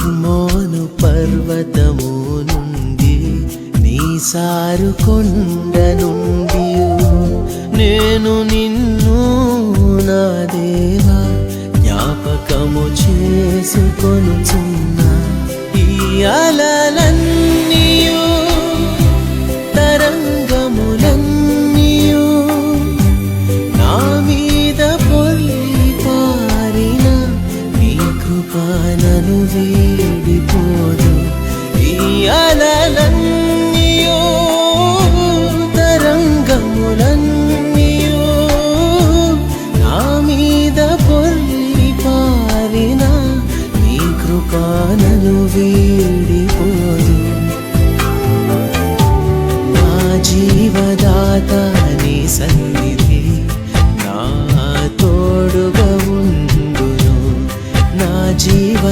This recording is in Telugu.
హెర్మోను పర్వతము నుండి నీ సారు కొండ నుండి నేను నిన్ను నా దేవా జ్ఞాపకము చేసుకొనుచున్నా. ఈ అలలన్నీయు తరంగములన్నీయు నా మీద పొర్లి పారిన నీ కృప నన్ను వీడిపోదు. ఈ అలలన్నీయు తరంగములన్నీయు నా మీద పొర్లి పారిన నీ కృప నన్ను వీడిపోదు. నా జీవదాత నీ సన్నిధి నా తోడుగా ఉండును. నా జీవ